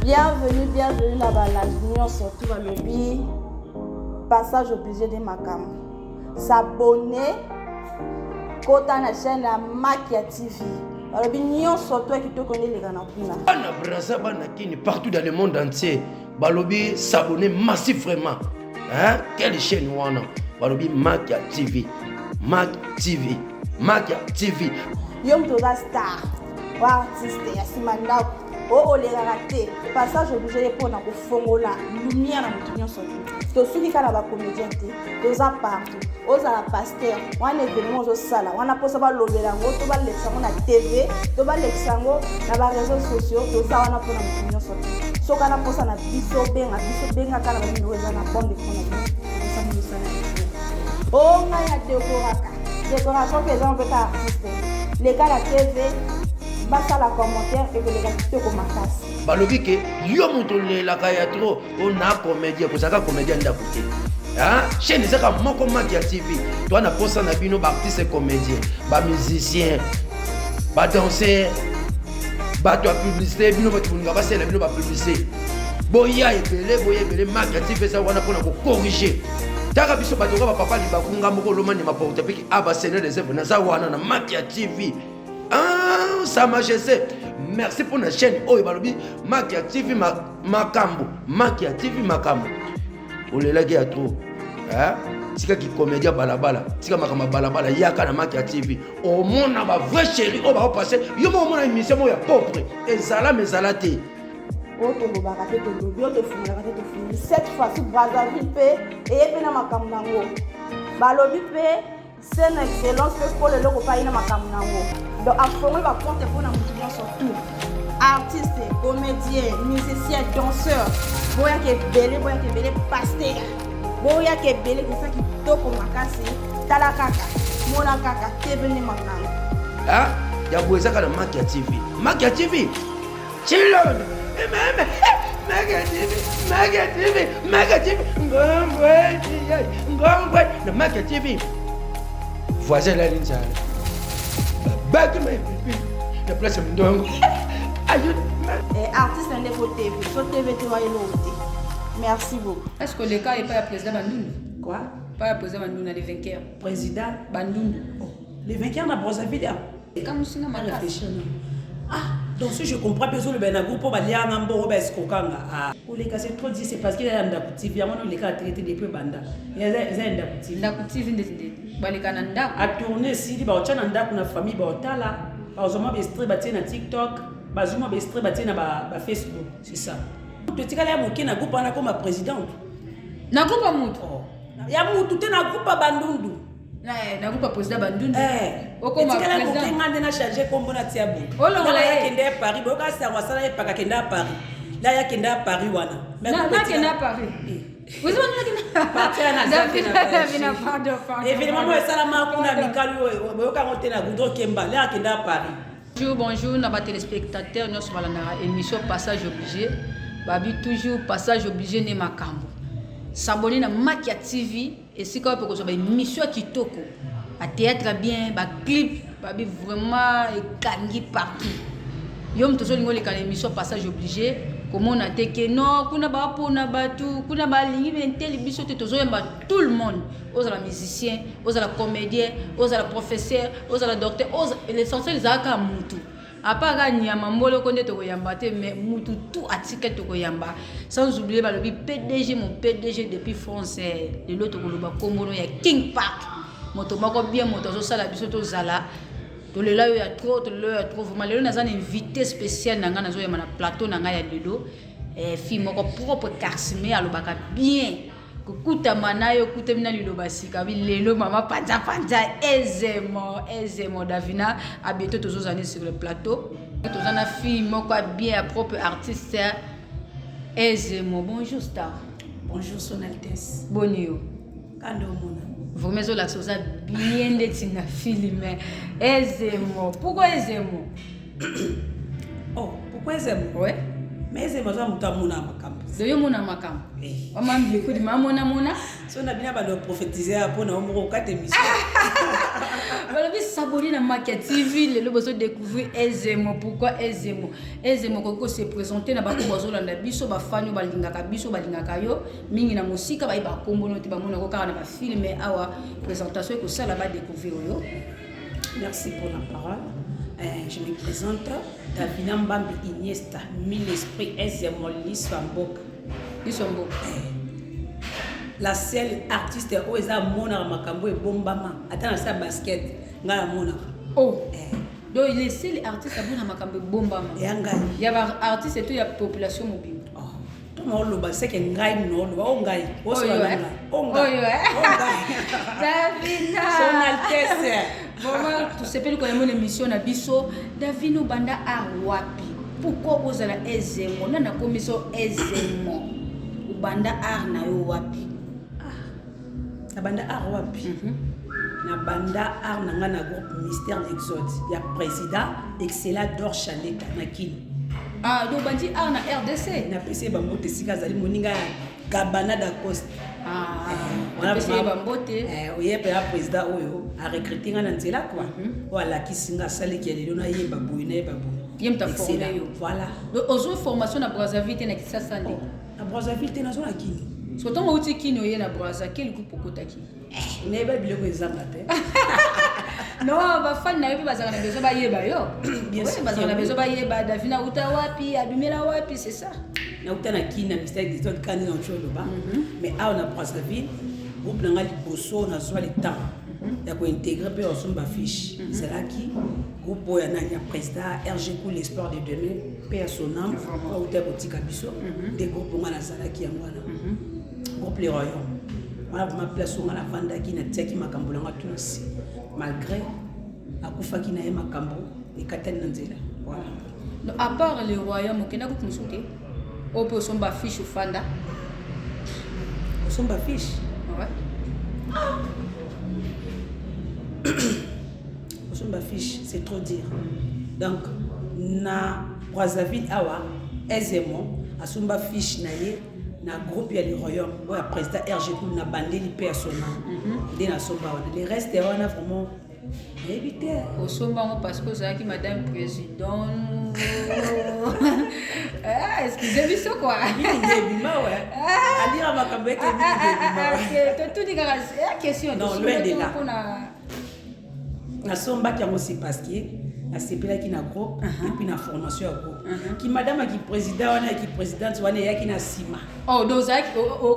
Bienvenue là-bas, la Union surtout à lobby. Passage obligé de Makam. S'abonner. Kota na chaîne la Makia TV. Alors, Union surtout qui te connaît les Ganapuna. Bana Braza, Bana Kini, partout dans le monde entier. Balobi s'abonner massivement. Hein? Quelle chaîne wana? Balobi Makia TV. Makia TV. Makia TV. Yom Toga Star. Wa artiste ya Simanda. Oh les ratés. Passage obligé pour na kofongola lumière na mutunyo surtout. To suki kana ba comédien te. Toza partout. Oza la pasteur. Wana événement zo sala. Wana posa ba lobela ngo to ba leksango na TV, to ba leksango na ba réseaux sociaux, toza wana pour na mutunyo surtout. So kana posa na biso benga kana ba ndo eza na bonde kona. Toza mu sala. Oh nga ya décoration que gens veulent artiste. Les gars la TV basa la commentaire et que les gars te commentassent. Balobi ke yo muto le la kaya trop on a comédien ko saka comédien ndakuté. Hein? Chaîne saka moko Makia TV. Toi na posa na bino ba artiste comédien, ba musicien, ba danseur, ba to publicité bino ba tunga ba sela bino ba publicité. Boya ebele Makia TV ça wana pona ko corriger. Taka biso ba toka ba papa li ba kunga moko lomane ma porte peki aba seigneur des œuvres na za wana na Makia TV. Ah, Sa Majesté, merci pour la chaîne. Oh, Balobi, Makia TV Makambo. Makia TV Makambo. Oh, les lagues à trop. Hein? C'est qui comédien balabala. C'est comme balabala. Yaka na Makia TV. Oh, mon a vrai chéri. Oh, va passer. Yo, mon émission, moi, ya pauvre. Et Zala, mais Zala té. Oh, to barate to lobi, oh, to fini. Cette fois-ci, Brazzaville pe, et puis na Makambo nango. Balobi pe, c'est une excellence pour le logo pa ina Makambo nango. Donc, à former ma compte pour la motivation surtout. Artiste, comédien, musicien, danseur. Boya qui est belé, pasteur. Boya qui est belé, qui ça qui toko makasi. Talakaka, monakaka, teveni makana. Ah, ya boza kana Makia TV. Makia TV. Chilon. Makia TV. Ngongwe. Na Makia TV. Voisin la ligne ça. Back to my people. The place of Ndongo. Artiste indépendant TV. Sur TV, tu vas y l'autre. Merci beaucoup. Est-ce que le cas n'est pas le président Bandoun? Quoi? Pas le président Bandoun, les vainqueurs. Président Bandoun. Oh, les vainqueurs n'a pas Brazzaville. Comme si on a réfléchi. Ah, donc si je comprends bien, le ben groupe va lier en bon Robert Skokanga. Ah, pour les cas c'est trop dit, c'est parce qu'il y a un dakouti. Il y a un les cas traité depuis Banda. Il y a un dakouti. Dakouti vient de Balikananda. À tourner si bah on a un dak na famille bah otala. Par exemple, bestre bâti na TikTok, bazuma bestre bâti na ba Facebook, c'est ça. Tu te dis qu'il y a un groupe en comme présidente. Na groupe à Moutou. Il y a Moutou, tu as un groupe à Bandundu. Na groupe à président Bandoun. Au comme président. Tu as changé comme on a dit à bout. Oh là là, il y a Paris, il y a pas qu'il y a Paris. Là il y a Paris wana. Non, là qu'il y a Paris. Vous avez parti à la évidemment, ça la marque on a mis calou, on a monté la goudron Kemba, là qu'il y a Paris. Bonjour, nos téléspectateurs, nous sommes dans l'émission Passage obligé. Babi toujours Passage obligé ne Makambo. S'abonner à Makia TV et c'est quoi pour que soit une émission qui toko. À théâtre bien, ba clip, babi vraiment et kangi partout. Yom toujours ngoli quand l'émission Passage obligé. Comment on a dit que non, kuna ba pona batu, kuna ba lingi mentel biso te tozo yamba tout le monde. Aux la musicien, aux la comédien, aux la professeur, aux la docteur, aux l'essentiel zaka mutu. Apa ga nyama mbolo konde to koyamba te mais mutu tout atike to koyamba. Sans oublier ba lobi PDG mon PDG depuis France de l'autre koloba Kombono ya King Park. Moto mako bien moto zo sala biso to zala. To le là il y a trop vraiment le na zan invité spécial nanga na zo ya na plateau nanga ya lelo fille moko propre Karsime alobaka bien kukuta manayo kutemina liloba sika bi lelo mama panza aisément Davina a bientôt toujours années sur le plateau to zana fille moko bien propre artiste aisément. Bonjour Star. Bonjour Son Altesse. Bonio Kando mona. Vous mettez la chose bien de film aisément. Pourquoi aisément? Oh, pourquoi aisément? Ouais. Mais aisément ça muta mona Makambo. De yo mona Makambo. Maman bi ko di mona. So na bina ba do prophétiser pour na omoko 4 émissions. Voilà, mais ça abonné na Makia TV, le lobo découvrir Ezemo. Pourquoi Ezemo? Ezemo koko se présenter na bako bazolanda biso ba fanyo balingaka biso balingaka yo mingi na musika ba iba kombo no te ba mona ko kaka na ba film awa présentation ko sala ba découvrir yo. Merci pour la parole. Je me présente Davina Mbambi Iniesta, mille esprits Ezemo Liswamboka. Liswamboka. La seule artiste où ils ont mona makambo et bombama. Attends ça basket, ngala mona. Oh. Donc il est seul artiste à mona makambo bombama. Et anga. Il y a artiste et tout il y a population mobile. Oh. Tout monde le bas c'est que ngai no lo o ngai. O so la ngai. O ngai. Davina. Son Altesse. Vraiment tout ce pays qu'on a une émission na biso Davino banda arwapi. Pourquoi ozala Ezemo na commission Ezemo. Banda ar na yo wapi. Na banda ar wapi. Na banda ar nanga na groupe Mystère d'Exode. Ya président excellent d'or Chaleta na kini. Ah do bandi ar na RDC. Na PC ba mbote sika zali moninga Gabana da Costa. On a PC ba mbote. Oye pe ya président oyo a recruter nga na nzela quoi. Wala kisinga sale ki lelo na yeba boy na yeba boy. Yem ta formé yo. Voilà. Donc ozo formation na Brazzaville na Kisasa ndi. Na Brazzaville te na zona kini. So tant outi kini oye na Brazza quel coup pokotaki. Ne ba biloko ezanga te. Non, ba fan na yo bazanga na bezo ba yeba yo. Bien sûr, bazanga na bezo ba yeba Davina uta wapi, abimela wapi, c'est ça. Na uta na kini na Mystère d'Exode kani na cholo ba. Mais a on a Brazzaville, groupe na ngali boso na zo le temps. Ya ko intégrer pe osumba fiche. C'est là qui groupe ya nani ya président RG Cool l'espoir de demain, paix son âme, au uta botika biso, des groupes ngana zala ki ngana. Groupe les royaumes. Voilà ma place ngana vanda ki na tiaki makambo nga tous. Malgré akufa ki na ye makambo ekatani na nzela. Voilà. Donc à part les royaumes okenda ko konsulter. Opo somba fiche fanda. Osumba fiche. Ouais. Osumba fiche, c'est trop dire. Donc na Brazzaville awa Ezemo asumba fiche na ye na groupe ya les royaumes ou ya président RG Cool na bandeli personnel. Dès na somba le reste on a vraiment évité. Osomba parce que ça qui madame président. Excusez-moi ça quoi. Il est bima ouais. Ali a makambo ke OK, tout dit la question. Non, loin de là. Na somba qui a aussi parce que na sepela qui na groupe et puis na formation à groupe. Qui madame qui président on a qui présidente on a qui na sima. Oh dozak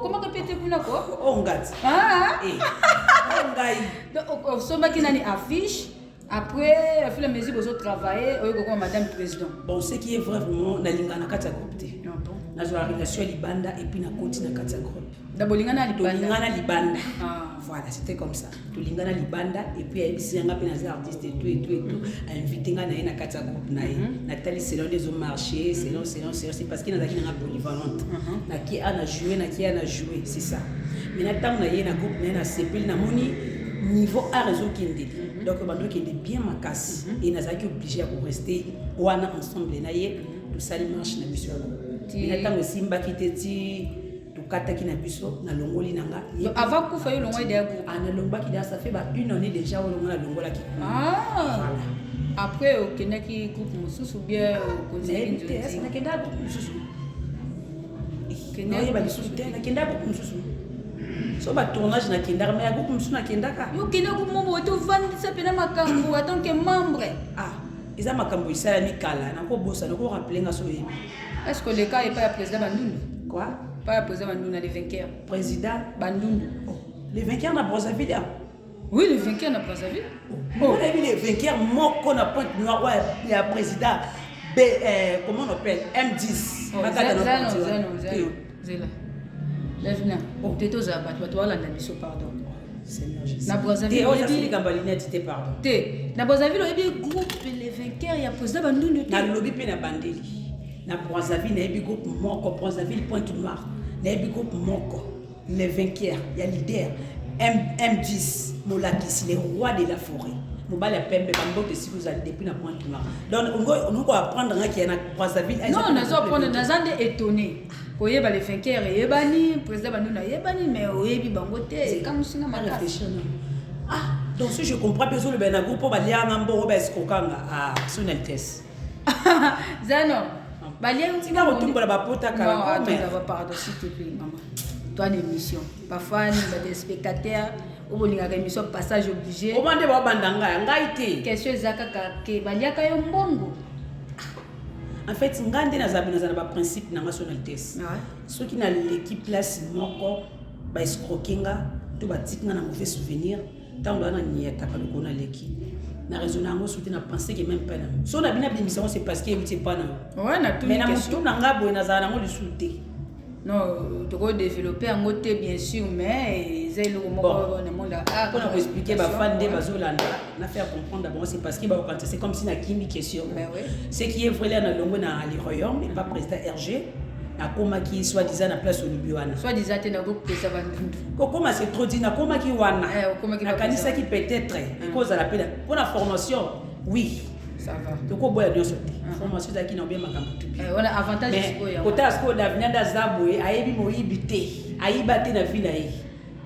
comment répéter kuna quoi? On gâte. On gagne. Donc somba qui na ni affiche. Après, au fur et à mesure que vous travaillez, vous avez madame président. Bon, ce qui est vrai, vraiment, na lingana kata groupe. Na zo la relation libanda et puis na konti na kata groupe. D'abord lingana libanda. Lingana libanda. Voilà, c'était comme ça. To lingana libanda et puis il y a nga pe na artiste et tout invité nga na kata groupe na Nathalie selon les hommes marché, selon c'est parce qu'il y a na polyvalente. Na qui a na jouer, na qui a na jouer, c'est ça. Mais na tant na na groupe na CP na moni niveau à réseau qui est donc bando qui est bien ma casse et n'a pas obligé à rester wana ensemble na ye tout ça marche na biso mais tant aussi mba qui te ti tout kata qui na biso na longoli nanga avant que faire longoli de groupe na longba qui ça fait une année déjà au longola longola qui après au kena qui groupe mususu bien au conseil na kenda groupe mususu kena ba mususu na kenda groupe mususu so ba tournage na kenda mais groupe mususu na kenda ka yo kena groupe mombo to vandisa pena makambo en tant que membre ils ont makambo isala ni kala na ko bossa na ko rappeler nga so yebi. Est-ce que le cas est pas le président Bandundu? Quoi? Pas le président Bandundu, les vainqueurs. Président Bandundu. Les vainqueurs na Brazzaville. Oui, les vainqueurs na Brazzaville. On a vu les vainqueurs moko na Pointe Noire il y a président comment on appelle M10. Zela. Levna. Teto za batwa to alanda biso pardon. Seigneur Jésus. Na Brazzaville. On a dit Gambalinette te pardon. Na Brazzaville il y a groupe les vainqueurs il y a président Bandundu. Na lobby pe na bandeli. Na Brazzaville na yebi groupe moko Brazzaville Pointe Noire. Na yebi groupe moko les vainqueurs, il y a leader M10 Molakisi les rois de la forêt. Mobile a pembe bambote si vous allez depuis na Pointe Noire. Donc on va apprendre qui est na Brazzaville. Non, on a apprendre nazande étonné. Koyeba les vainqueurs yebani président Bandundu yebani mais oyebi bangote comme singa makasi. Donc si je comprends bien le ben groupe pour balia ngambo ba escokanga ah son altesse. Zano. Balia tu vas retomber la pota kala. Non, attends, pardon s'il te plaît maman. Toi une émission. Parfois nous des spectateurs ou une émission passage obligé. Au monde ba bandanga ngaite. Question zaka ke balia ka yo mbongo. En fait, ngande na zabina za ba principe na son altesse. Ceux qui na l'équipe place moko ba escrokinga to ba tikna na mauvais souvenir. Tant on a nié ta pas qu'on a l'équipe. Na raisonnement souti na penser que même pas na. So na bina bimission c'est parce que c'est pas na. Ouais, na tout. Mais na mutu na ngabo na za na ngo souté. Non, tu dois développer un côté bien sûr mais c'est le moment na monde pour nous expliquer ba fan de bazolanda na faire comprendre d'abord c'est parce que ba quand c'est comme si na kimi question. Ben oui. Ce qui est vrai là na longo na les royaumes et pas président RG. Nakoma qui soit disant na place au Lubiwana. Soit disant na go pesa bandundu. Kokoma c'est trop dit nakoma qui wana. Okoma ki na kanisa qui peut-être cause à la peine pour la formation oui. Ça va. Donc au boya bien sauter. Formation za qui na bien makambo tout bien. On a avantage mais ya. Kota sko d'avenir da zabwe ayebi moyibité. Ayibate na vie na ye.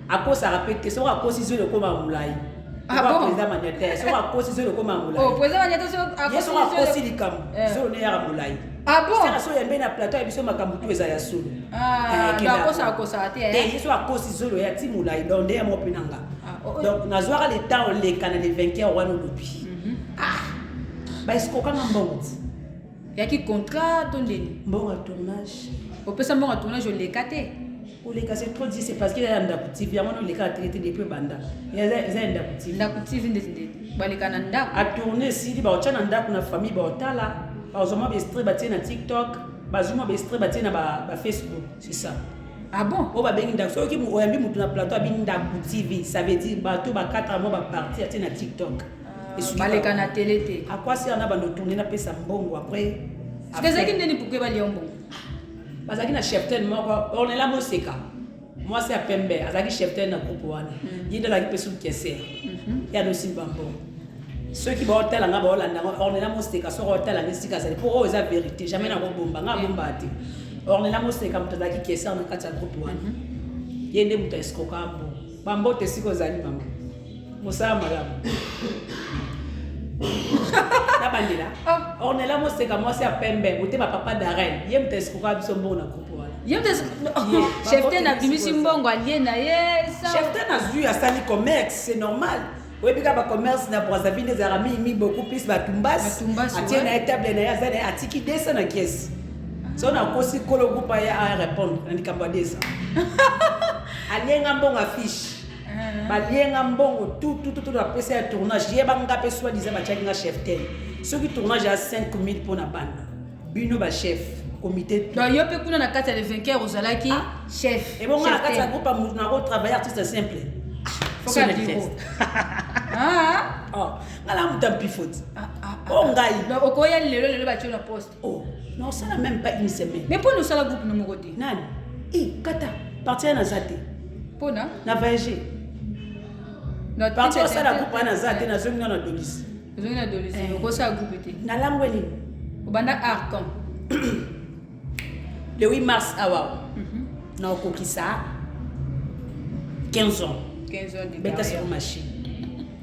Ako ça rappelle que so ako si zo le koma mulai. Ah bon? Président Magnétaire, so ako si zo le koma mulai. Oh, président Magnétaire so ako si likam. So ne ya mulai. Ah bon? Ça so yembe na plateau et biso makambo tout eza ya solo. Ah, d'accord ça ko ça te. Et so ako si zo ya ti mulai donc nde ya mo pinanga. Donc na zoara le temps les canal les vainqueurs wana lobi. Ah. Ba est-ce qu'on a un bon il y a qui contrat ton deni bon tournage au peut ça bon tournage le caté pour les cas c'est trop dit c'est parce qu'il y a un petit bien on les cas traité depuis banda il y a un petit ndakuti ndende bali kana nda a tourner si ba otcha nda kuna famille ba otala ba ozoma be stream ba na TikTok ba zuma be stream ba na ba Facebook c'est ça. Ah bon? Oh ba bengi nda so ki mo oyambi mutu na plateau abi nda TV ça veut dire ba to ba 4 mois ba partir na TikTok. Baleka na télé té. À quoi sert na bando tourner na pesa mbongo après? Parce que ça qui ndeni pourquoi bali mbongo. Parce que na cheftain moko on est là moseka. Moi c'est à Pembe, azaki cheftain na groupe wana. Yinda la peso kese. Ya no simbambo. Ceux qui vont hôtel nga ba Hollande on est là moseka so hôtel nga sika ça pour eux la vérité jamais na bomba nga bomba ati. On est là moseka mutazaki kese na kati ya groupe wana. Yende muta escroka mbo. Bambo te siko zali mama. Mosala malamu. On est là, moi c'est comme moi c'est à Pembe, vous êtes ma papa d'arène. Yem te escroka biso mbongo na groupe wana. Yem te chef na bimisi mbongo aliena yesa. Chef na zui a sali commerce, c'est normal. Oui, bika ba commerce na Brazzaville des arami mi beaucoup plus ba tumbas. Atie na table na ya zana atiki desa na caisse. So na kosi kolo groupe ya répondre na ndikamba desa. Alienga mbongo affiche. Balienga mbongo tout la presse ya tournage yeba ngape soit disait ba tchakinga chef tel ceux qui tournage à 5000 pour na banda bino ba chef comité donc yo pe kuna na kati ya les vainqueurs ozalaki chef et bon na kati ya groupe amu na travailler artiste simple faut ka dire ngala mutampi faute ngai donc okoya lelo ba tchona poste non ça n'a même pas une semaine mais pour nous ça la groupe no mokoti nani kata partir na zate pona na VG notre parti ça la groupe na zate na zongi na dolisi zongi na dolisi ko ça groupe té na langwe ni obanda arcan le 8 mars awa na okokisa 15 ans de beta sur machine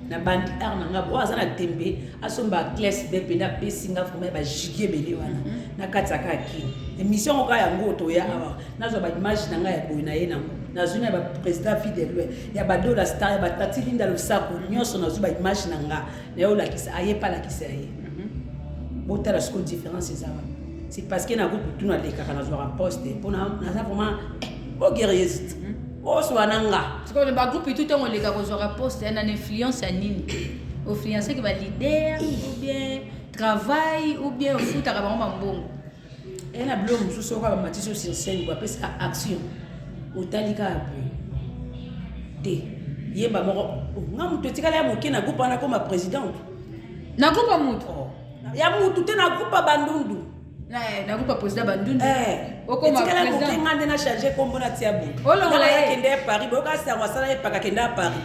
na bandi ar na ngabo azana tembe asomba classe bebe na pesinga fuma ba jigie bele wana na kataka ki émission ko ya ngoto ya awa nazo ba image na nga ya boy na yena na zuna ba président fidèle ya ba dola star ba tati linda lo sako nyonso na zo ba image na nga na yo la kisa aye pa la kisa ye bota la sco différence ça c'est parce que na groupe tout na leka kana zo poste pour na ça vraiment o guerrier o so ananga parce que le groupe tout on leka ko zo poste na influence à nini influence qui va leader ou bien travail ou bien foot à ba mbongo et na blog mususu ko ba matiso sur scène ko pesa action otalika après te yeba moko ngamu to tikala ya mokena groupe na comme présidente na groupe mutu ya mutu te na groupe bandundu na groupe président bandundu okoma président tikala ngande na charger kombo na tiabu la ya kende Paris boka sa wasala ya paka kenda Paris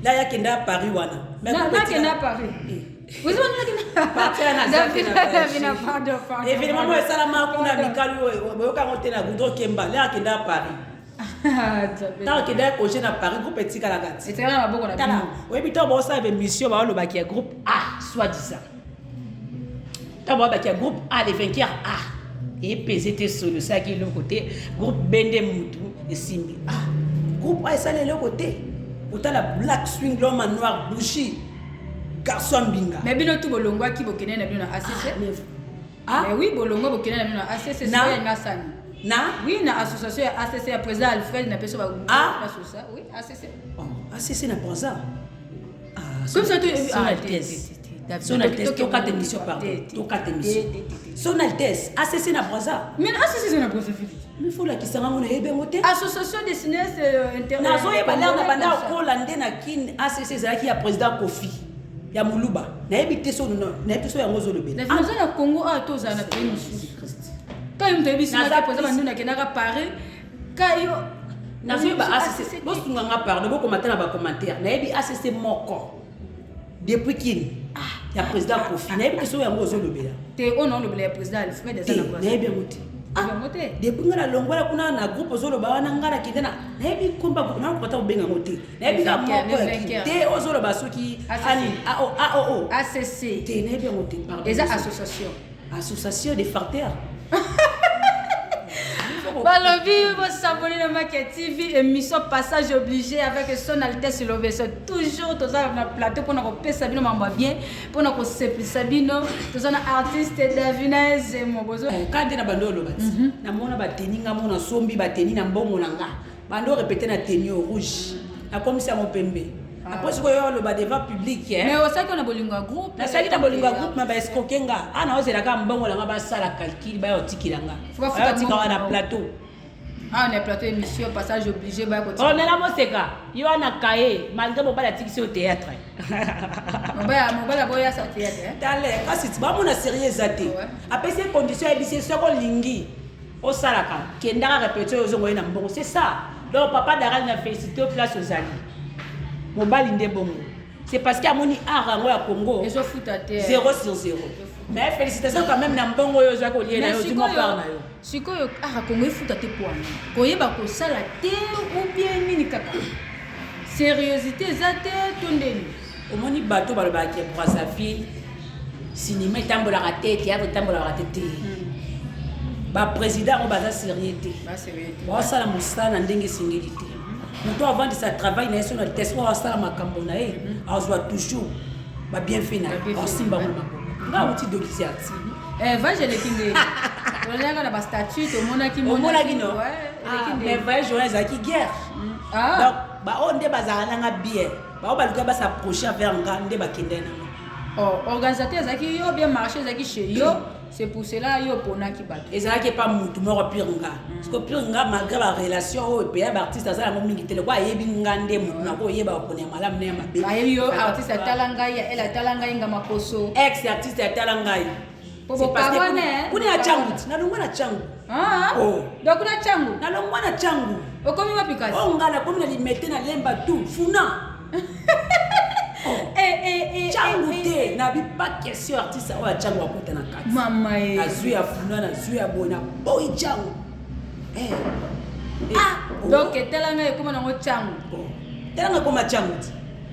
la ya kenda Paris wana na kenda Paris vous avez partir na évidemment moi ça la ma kuna mikali boka ngote na goudron kemba la kenda Paris tant que d'ailleurs congé na Paris groupe etika la gati c'est là maboko na tala oui bito bo sa émission ba lo baki groupe A soi-disant ta bo baki groupe A les vainqueurs A et PZT solo ça qui est l'autre côté groupe Bende Mutu et Simbi ah groupe A ça est l'autre côté autant la Black Swing l'homme en noir bouchi garçon binga mais bino tout bolongwa ki bokene na bino na ACC mais oui bolongwa bokene na bino na ACC c'est ça ngasani na oui na association ya ACC ya président Alfred na peso ba ça oui ACC oh ACC na pour ça ah comme ça tu Son Altesse, tu as émission pardon. Tu as émission. Son Altesse, ACC na Braza. Mais ACC c'est na Braza. Mais faut la qui sera mon ebe moté. Association des cinéastes internationaux. Na zoye bala na banda ko lande na kin ACC za ki ya président Kofi. Ya Muluba. Na ebité so na ebité so ya ngozo lobe. Na finalement na Congo a toza na pays musu. Quand il me dit si na président nduna kenaka Paris, quand yo na zoye ba ACC. Bo sunga nga pardon bo commenter na ba commentaire. Na ebi ACC moko. Depuis qu'il y a président Kofi, il y a des gens qui ont été tu es au nom du président Alfred de Zana. Il y a bien monté. Depuis que la longue voilà qu'on a un groupe aux Oloba, on a un gars qui est là. Il y a bien combat, on a un côté bien monté. Il y a bien monté. Aux Oloba, ceux qui AOO, ACC. Il y a bien monté. Les associations. Association des fartères. Balobi, vous s'abonnez à Makia TV, émission Passage Obligé avec Son Altesse Lovesa. Toujours, tous on a plateau pour nous payer Sabino Mamba bien, pour nous sepli Sabino, tous on a artiste Davina Zemo Bozo. Quand tu as bandolo bati, na mona bateni, na mona sombi bateni, na mbongo nanga, bando répéter na tenue rouge, na comme ça mon pembe. Après ce qu'on a le débat public, mais au sein qu'on a bolinga groupe, na sali na bolinga groupe, mais ba escroquenga, ana ose la ka mbongo nanga ba sala calcul, ba otikilanga. Faut pas tika na plateau. Ah, on est plateau émission Passage Obligé, ba continuer. On est là moseka, yo na kaé, malgré mon bala tiki au théâtre. Mon bala boya sa théâtre. Dale, kasi tu ba mona sérieux zaté. Après ces conditions ebisi soko lingi. O salaka, kenda répéter aux ngoyena mbongo, c'est ça. Donc papa Daral na félicité au place aux alliés. Mobile inde bongo. C'est parce qu'il y a mon arango à Congo. 0 sur 0. Mais félicitations quand même na mbongo yo za ko lié na yo du mon père na yo. Sikoyo ara Congo ifuta te poana. Koyeba ko sala te ou bien nini kaka. Sérieuxité zate tondeni. Omoni bato baloba ki Brazzaville. Cinéma tambola raté, théâtre tambola raté. Ba président o baza sérieuxité. Ba sérieuxité. Ba sala musala ndenge singilité. Nous avant de sa travail na son Altesse wa sala makambo na ye. Azwa toujours ba bien fait na. Osimba mo makambo. Nga outil de lisiati. Va je le kinde. On a la statue to monaki monaki no. Mais va journée za ki guerre. Donc ba onde bazala nga bien. Ba ba luka ba s'approcher vers nga nde ba kende na. Oh, organisateur zaki yo bien marché zaki chez yo. C'est pour cela yo pona ki bato. Et ça qui pas mutu moko pirnga. Parce que pirnga malgré la relation au pays artiste ça la mingi tele kwa yebi ngande mutu na ko yeba pona malamu na mabe. Ba yebi yo artiste talanga ya ela talanga inga makoso. Ex artiste talanga. C'est parce que kuna ya changu na longwa na changu. Ah. Oh. Donc kuna changu. Na longwa na changu. Okomi wapi kazi? Oh ngala komi na limete na lemba tu funa. Changu te na bi pas question artiste o changu akuta na kati. Mama e. Na zui ya funa na zui ya bona boy changu. Donc telanga e koma na ngo changu. Telanga koma changu.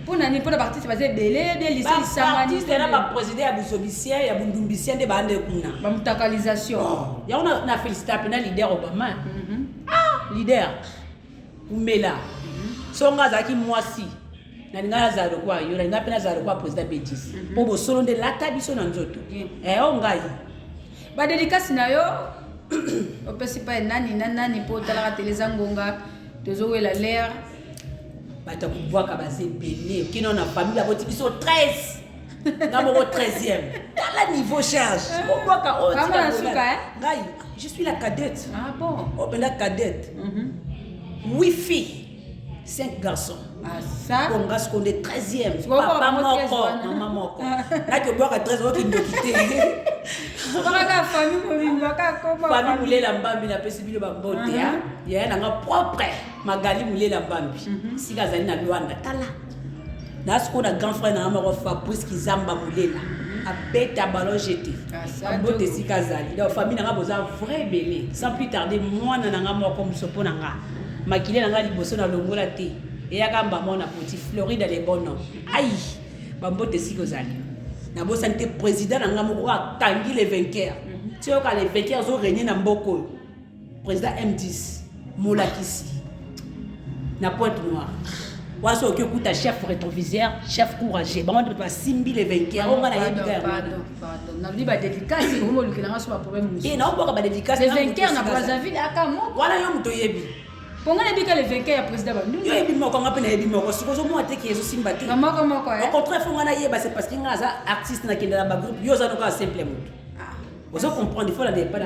Pona ni pona artiste baze belé de lycée sangani. Artiste na ba président ya Busobisien ya Bundumbisien de bande kuna. Ba mutakalisation. Ya na féliciter na leader Obama. Leader. Umela. Songa zaki mwasi. Na ninga zaro kwa yo na ngapena zaro kwa président Betis. Bobo solo de la tabiso na nzoto. Ongai. Ba dédicace na yo. Opesi pa nani po tala télé zangonga tozo la l'air. Bata kubwaka baze belé kino na famille la boti biso 13. Na mo 13e. Dans niveau charge. Kubwaka o tika. Je suis la cadette. Ah bon. Oh la cadette. 8 filles. 5 garçons. Ah ça. On reste qu'on est 13e. Papa moko, maman moko. Là que boire à 13 ans qui nous quitter. Baka famille mobimbaka koma. Famille moulé la mbambi na pesi bilo ba bote ya. Ya na nga propre. Magali moulé la mbambi. Sika zali na Luanda tala. Na ce qu'on a grand frère na mama Fabrice qui zamba moulé là. A beta ballon jeté. A bote sika zali. La famille na nga boza vrai belé. Sans plus tarder moi na nga moko msopo na nga. maquillé na nga liboso na longola te eyaka mbama na poti Floride les bons noms aïe bambote siko zali na bosa nte président na nga moko akangi les vainqueurs tu vois quand les vainqueurs ont régné na mboko président M10 Molakisi na Pointe-Noire waso oki okuta chef rétroviseur chef courageux bango nde basimbi les vainqueurs onga na yebi ka pardon nalobi badédicace omolukilanga so baproblème mosusu naoboka badédicace les vainqueurs na Brazzaville aka moko wana yo moto oyebi ponga nayebi ka les vainqueurs ya président bandundu yo yebi moko nga mpe nayebi moko sikoyo ozomona te ke ezosimba te moko au contraire fo nga nayeba c'est parce que nga aza artiste nakende na bagroupe yo oza noka simple moto ozo comprendre il faut la dépendre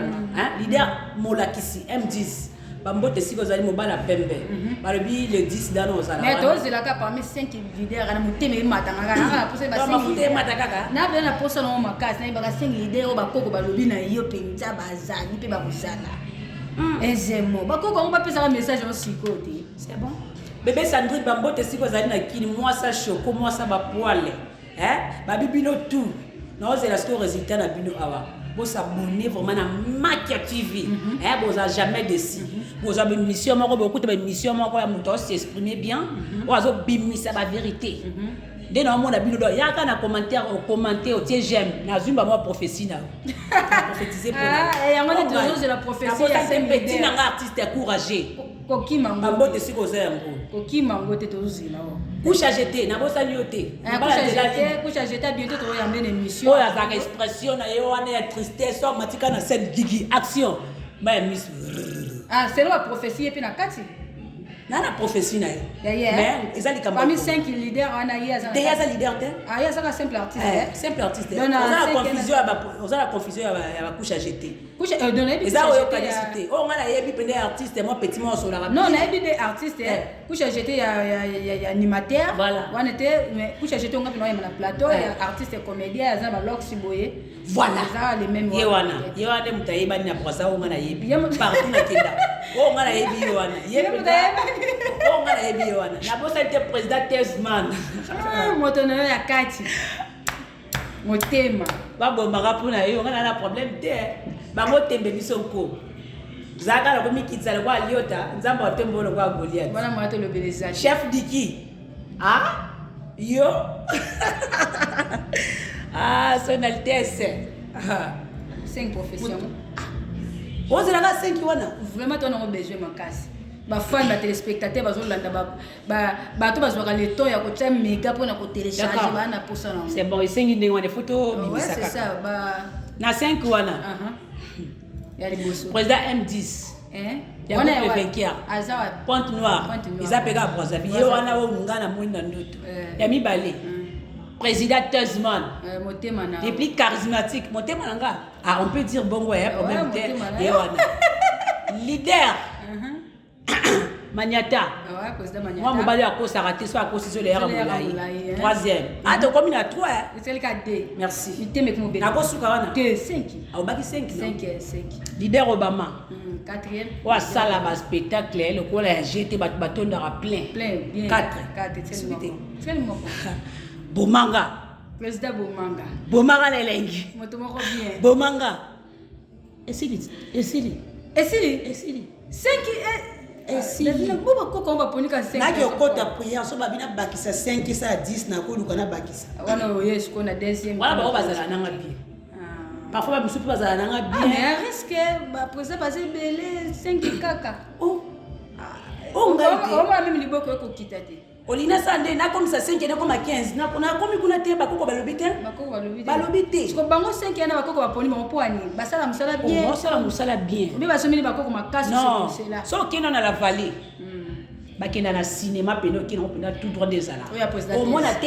leader Molakisi M10 bambote siko ozali mobala pembe balobi le 10 dana ozala mais tozelaka parmi 5 leaders na motema ematangaka nanga posa ba 5 leaders matakaka na bela posa na makasi na baka 5 leaders bakoko balobi na yo penza bazali pe bakosala ezemo bakoko ngo bapesa message en sikote c'est bon bébé Sandrine bambote siko ozali na kini mwasa choco mwasa ba poile babibino tout na ozela siko résultat na bino awa vous abonnez vraiment à Makia TV. Vous n'avez jamais déçu. Vous avez une mission, beaucoup de missions, vous s'exprimer bien. Vous avez une mission, la vérité. Dès que vous avez un commentaire, au tiers j'aime. Vous avez une prophétie. Prophétiser pour nous. Et on dit toujours c'est la prophétie. Vous avez un petit artiste courageux. Koki mango. Bambote si koza yango. Koki mango te tozila. Kusha jeté, na bosa nyote. Kusha jeté bientôt to yambe une émission. Oh ya za expression na yo wana ya tristesse, so matika na scène gigi action. Ba miss. Ah, c'est la prophétie et puis na kati. Nana prophétie na yo. Mais ezali kamba. Parmi 5 leaders wana yaza. Te yaza leader te? Ah, yaza ka simple artiste. Simple artiste. On a la confusion ya ba kusha jeté. Kusha donner bi. Eza oyo kanisité. Oh ngala yebi pende artiste moi petit moi sur la radio. Non, na yebi des artistes. Kusha jeté ya animateur. Voilà. On était mais kusha jeté on a pris na plateau ya artiste comédien yaza ba Lox Boye. Voilà. Ça les mêmes. Yewana mutayeba ni na braza o ngala yebi. Partout na kenda. Oh ngala yebi yewana. Yebi oh ngala yebi yewana. Na bosa était président Tesman. Moto na ya kati. Motema. Babo marapuna yo ngala na problème te. Bango tembe biso ko. Zaka la komi kitsala kwa liota, nzamba otembo lo kwa Goliath. Bana mwato lo beleza. Chef Diki. Ah? Yo. Ah, son altesse. 5 professions. Vous avez 5 wana. Vraiment on a besoin makasi. Ba fan ba téléspectateurs bazolanda ba to bazwaka le temps ya kotia méga pour na ko télécharger bana pour ça. C'est bon, il singi ndenge wana photo bibisa kaka. C'est ça ba na 5 wana. Ya liboso. Président M10. Ya wana le vainqueur. Azawa Pointe-Noire. Ils appellent à Brazzaville. Yo wana wo ngana mwinda ndoto. Ya mibale. Président Tesman. Motema na. Les plus charismatiques. Motema nanga. Ah, on peut dire bon ouais, problème te. Yo wana. Leader. Maniata. Ouais, président Maniata. Moi, mon balai à cause raté, soit à cause de l'air moulaï. Troisième. Ah, tu combien à 3 hein? C'est le cas D. Merci. Il t'aime avec mon bébé. À cause de quoi? 5. Ah, on va 5. 5. Leader Obama. 4e. Ouais, ça là, bas spectacle, le quoi là, j'étais bâton d'ara plein. Plein, bien. 4. C'est le mot. Bomanga. Président Bomanga. Bomanga l'elengi. Motomoko bien. Bomanga. Essili. 5 na boba koko on va ponika 5. Na yo kota prière so babina bakisa 5 ça 10 na ko lukana bakisa. Wana yes ko na deuxième. Wala ba bazala nanga bien. Parfois ba musupi bazala nanga bien. Mais risque ba président passer belé 5 kaka. Oh ngai. On va même liboko ko kitate. Olina sande na comme ça 5 na comme 15 na komi kuna te bakoko balobi te. Balobi te. Ko bango 5 na bakoko ba poni bango poani. Basala musala bien. On sala musala bien. Mais ba somini bakoko makasi c'est là. So kino na la vallée. Bakena na cinéma peno kino pena tout droit des ala. Au mona te.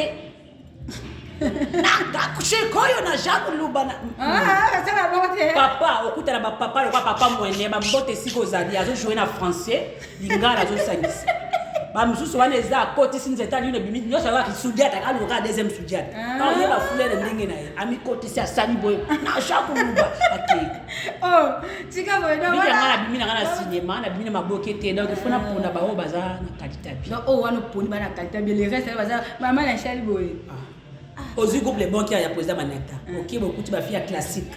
Na coucher koyo na Jacques Lubana. Ça va pas te. Papa, okuta na papa le papa moyen ba mbote siko zali azo jouer na français, lingala azo sangisa. Ba mususu wana eza akoti sinze tali une bimi nyosa wa kisudia ta kalu ka deuxième sudia. Ka on ba fule na ndenge na ye. Ami koti si asani boy. Na Jacques Luba. Oh, tika boy na wala. Bimi na bimi na cinéma, na bimi na maboke te donc il faut na pona ba o baza na qualité bien. Donc oh wana poni ba na qualité bien le reste baza maman na chali boy. Aux groupe les banquiers ya président Manata. OK beaucoup tu ba fille classique.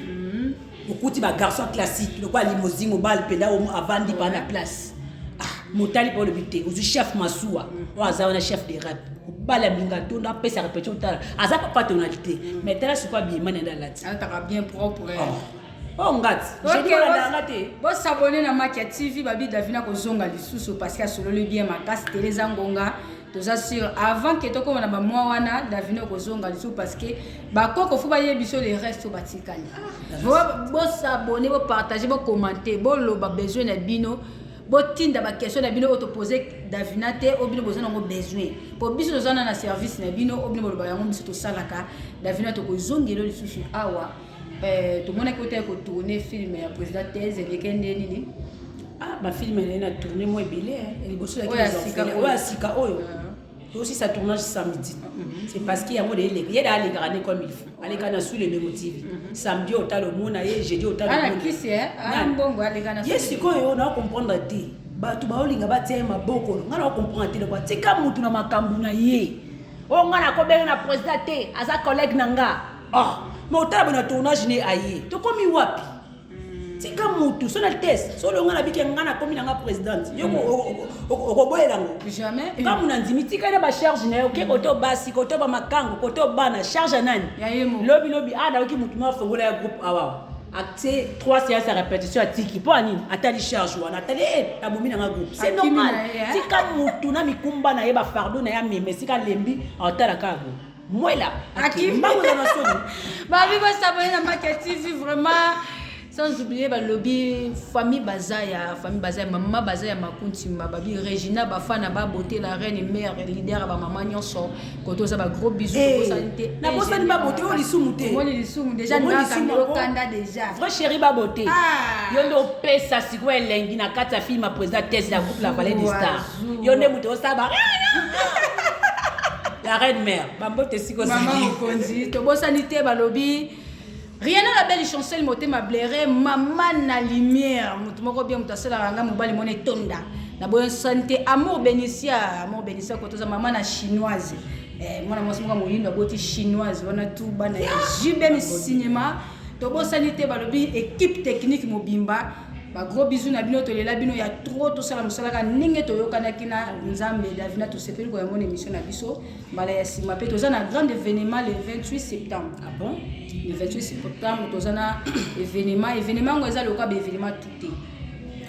Beaucoup tu ba garçon classique. Le quoi limousine au bal penda avant di pa na place. motali pour le buter au chef Massoua ou azana chef de rap bala minga to na pesa répétition tala aza pas tonalité mais tala c'est pas bien manenda lati ah t'as bien propre oh ngati j'ai dit la ngati bo s'abonner na Makia TV babi Davina ko zonga lisusu parce que solo le bien makasi Teresa Ngonga toza sur avant que toko na ba mwa wana Davina ko zonga lisusu parce que ba koko fu ba yebiso les restes batikali bo s'abonner bo partager bo commenter bo lo ba besoin na bino botinda ba question na bino auto poser Davina te obino besoin ngo besoin pour biso zana na service na bino obino bo ba yango biso to salaka Davina to ko zongelo lisusu awa tout le monde a côté tourner film ya président thèse et lekende nini ah ma film elle a tourné moi belé elle bosse avec les ouais sika oyo aussi ça tournage samedi c'est parce qu'il y a moi il y a les grands comme il faut aller kana sur les motifs samedi au talo mona et jeudi au talo ah qui c'est ah bongo aller kana yes ko yo na comprendre te ba tu ba olinga ba tie maboko ngana comprendre te ba tika mutu na makambu na ye o ngana ko benga na président te aza collègue nanga oh mais au talo na tournage ne aye to komi wapi tika mutu son altesse so lo ngana biki ngana komi nanga présidente yo ko boyelango jamais comme na ndimi tika na ba charge na yo ke koto basi koto ba makango koto bana charge nani lobi ana oki mutu ma fongola ya groupe awa acte 3 séances à répétition à tiki po ani atali charge wana atali tabomi nanga groupe c'est normal tika mutu na mikumba na ye ba fardo na ya meme sika lembi atala kabo moi là akimbango na soni ba vivo s'abonner na Makia TV vraiment. Sans oublier le lobby famille Bazaya, maman Bazaya Makunti, babi Regina Bafana ba beauté la reine mère leader ba maman nyonso koto za ba gros bisous pour santé. Na bossa ni ba beauté on lisumuté. On lisum déjà na kanda déjà. Vrai chéri ba beauté. Yondo pesa siko elengi na kata film président test la groupe la vallée des stars. Yonde muto sa ba. La reine mère, bambote siko maman Konzi, to bossa ni te ba lobby. Rien à la belle chancelle moté ma blairé maman na lumière mutumoko bien mutasela ranga mobali mone tonda na bonne santé amour bénicia kotoza maman na chinoise mwana mwasi moka moyindo aboti chinoise wana tout bana jibe mi cinéma to bo sanité balobi équipe technique mobimba ba gros bisous na bino to lela bino ya trop to sala musala ka ninge to yokana kina nzambe Davina to sepeli ko ya mon émission na biso bala ya sima pe to za na grand événement le 28 septembre ah bon le 28 septembre tozana événement ngo eza loka ba événement tout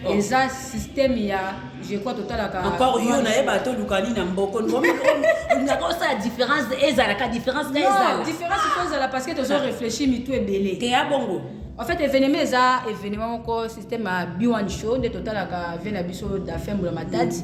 et ça système ya je crois total aka encore yo na yeba to lukani na mboko on a quoi ça différence ezala ka différence na ezala non différence c'est ça parce que tozo réfléchir mi tout est belé te ya bongo en fait événement encore système à B1 show de total aka vena biso d'affaire pour la matadi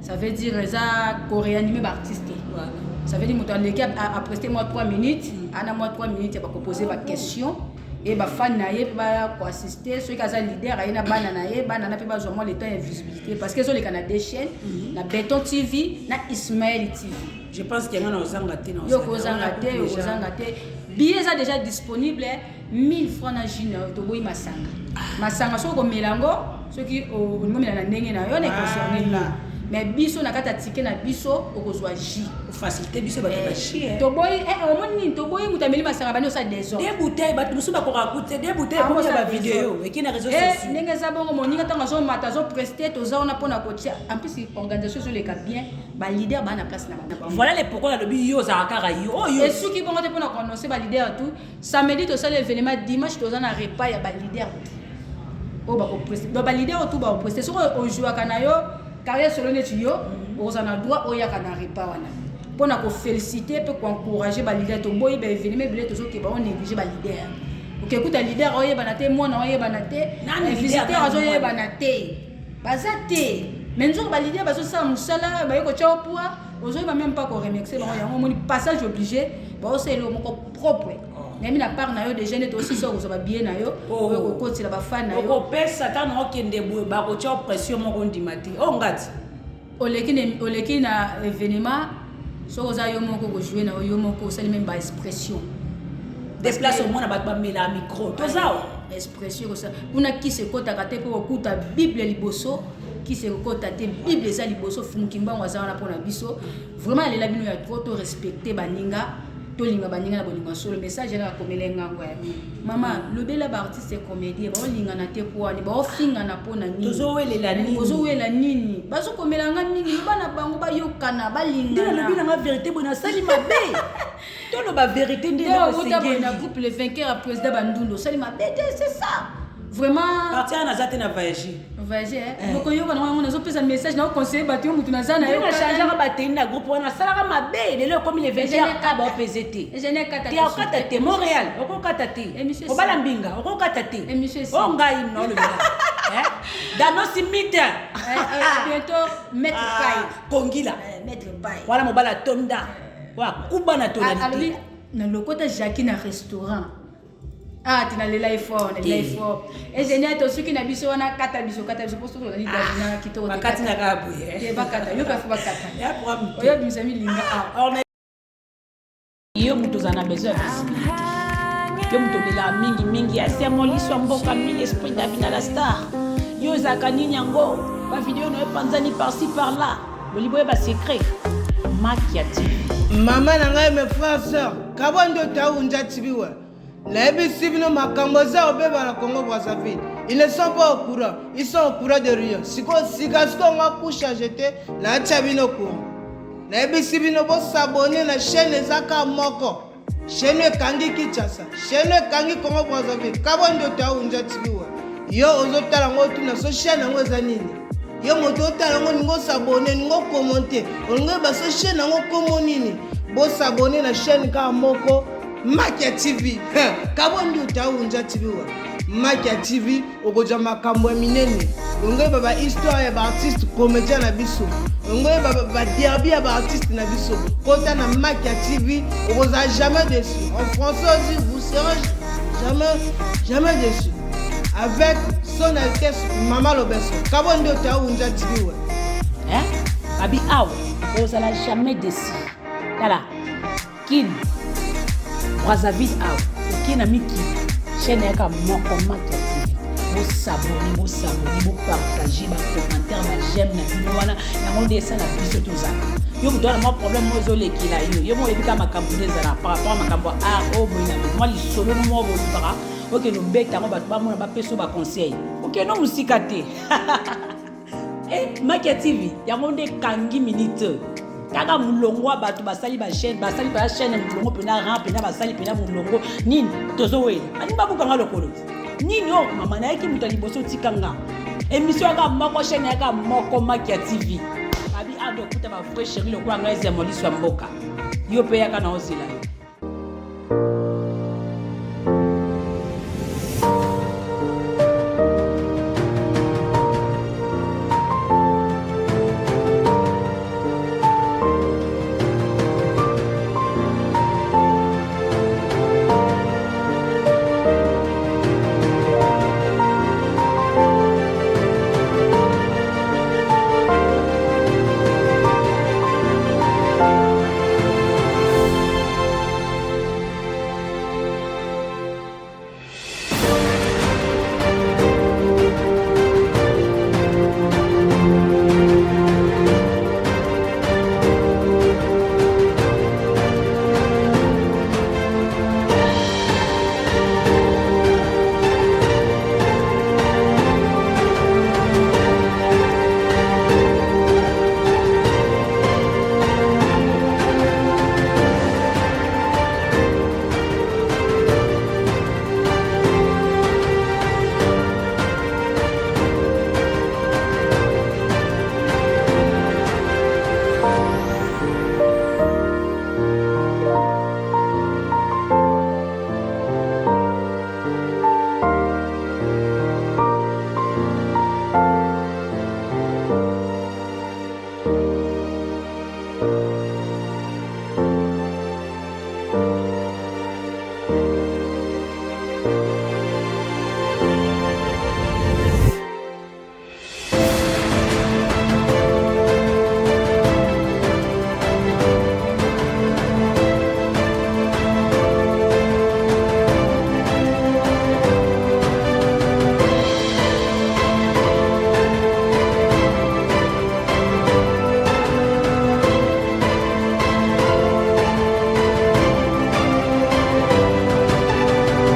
ça veut dire ça co-réanimer artiste voilà. Ça veut dire que l'équipe a presté moi 3 minutes, ana moi 3 minutes il va poser ma question et ba fan na ye ba ko assister ceux qui a leader ayina bana na ye bana na pe ba moi le temps et visibilité parce que zo les Canadiens chaîne la Béton TV na Ismaël TV. Je pense qu'il y a un ozanga te na ozanga te billets sont déjà disponible 1000 francs na jina to boyi masanga so ko melango ceux qui au ngomela na ndenge na yo na concerné là. Mais biso na kata ticket na biso okozwa ji facilité biso ba ba chi to boy omoni to boy mutameli masanga bani osa désordre des bouteilles ba musu ba ko raconter des bouteilles pour ba vidéo et qui na réseaux sociaux ndenge za bongo moninga tanga zo mata zo prester to za on a pona ko tia en plus organisation sur les cas bien ba leader ba na place na ba voilà les pourquoi la lobby yo za kara yo et ceux qui bongo te pona ko annoncer ba leader tout samedi to ça l'événement dimanche to za na repas ya ba leader o ba ko prester do ba leader tout ba ko prester so o joua kana yo carrière selon les tuyaux, on a droit au yakanari pas wana. Pour nous féliciter, pour encourager les leaders, to boy ben venir mais les autres qui vont négliger les leaders. Ok, écoute les leaders, oye banate, moi na oye banate, les visiteurs oye banate, bazate. Mais nous les leaders, parce que ça musala, ba yoko chao poa, ozo ba même pas ko remercier, ba yango moni passage obligé, ba c'est le moko propre. Nami na part na yo déjà net aussi so ko ba bien na yo ko koti la ba fan na yo ko pesa ta no kende ba ko cha pression mo ko ndimati o ngati oleki na événement so ko za yo moko ko jouer na yo moko sali même ba expression déplace au moins na ba mela micro to za expression ko ça kuna ki se kota kate po kuta bible liboso qui se kota te bible za liboso fumukimba wa za na pona biso vraiment les labino ya trop to respecter baninga tolinga baninga na bolinga solo message na komela ngango ya mama lobela ba artiste comédien ba olinga na te poani ba ofinga na pona nini tozowelela nini bazo komela nga mingi bana bango ba yokana balinga na lobela nga vérité bona sali mabe tolo ba vérité ndé na segeli na groupe le vainqueur à président bandundo sali mabe c'est ça vraiment partir na zate na voyager donc yo bana on a pesa message na conseiller batu mutu na zana yo changer ba te na groupe on a salaka mabe lelo comme les vainqueurs ka ba PZT ti akata te Montréal okokata te obala mbinga okokata te o ngai no le dans nos cimetières bientôt maître Pai Kongila maître Pai wala mobala tonda wa kuba na tonalité na lokota Jackie na restaurant tina lela effort et génial to suki na biso wana kata biso posto to ni na kitoko bakati na kabu ye bakata yo pa bakata ya problem oyo bisami linga yo mutu zana besoin yo mutu lela mingi asia moliswa mboka mingi esprit d'Afrique la star yo zaka nini yango ba vidéo no panzani par-ci par-là boliboye ba secret Makiati mama na ngai mes frères sœurs kabondo taunja tibiwa les bino makambo za obeba na Congo Brazzaville. Ils ne sont pas au courant. Ils sont au courant de rien. Siko nga couche à jeter na chabino courant. Les bino bo s'abonner na chaîne ezaka moko. Chaîne kangi Kinshasa. Chaîne kangi Congo Brazzaville. Kabondo ta unja tibiwa. Yo ozotala ngo tuna so chaîne ngo za nini? Yo moto otala ngo ngo s'abonner, ngo commenter. Ngo ba so chaîne ngo komo nini? Bo s'abonner na chaîne ka moko. Makia TV, kabondi utaunja TV wa. Makia TV, ogoja makambo minene. Ongoye baba histoire ya ba artiste comédien na biso. Ongoye baba derby ya ba artiste na biso. Kota na Makia TV, ogoza jamais déçu. En français aussi, vous serez jamais déçu. Avec son Altesse Maman Lobeso. Kabondi utaunja TV wa. Babi aw, ozala jamais déçu. Tala. Kin Brazzaville out. Ok na miki. Chaîne yaka moko Makiati. Vous s'abonnez, vous partagez, vous commentaire, vous j'aime na vidéo wana. Yango dessin na biso toza. Yo mu dona mo problème mo zo lekila yo. Yo mo ebika makambo ezala par rapport à makambo o boina. Moi li solo no mo bo libara. Ok no beta mo batu ba mona ba peso ba conseil. Ok no musika te. Makiati TV. Yango de kangi minute. Kaka mulongo batu basali ba chaîne mulongo pena ran pena basali pena mulongo nini tozo wele ani babuka nga lokolo nini o mama na yaki mutali boso tikanga émission ka moko chaîne yaka moko Makiati TV abi ado kuta ba vrai chéri lokwa nga ezemoli swa mboka yo pe yaka na osila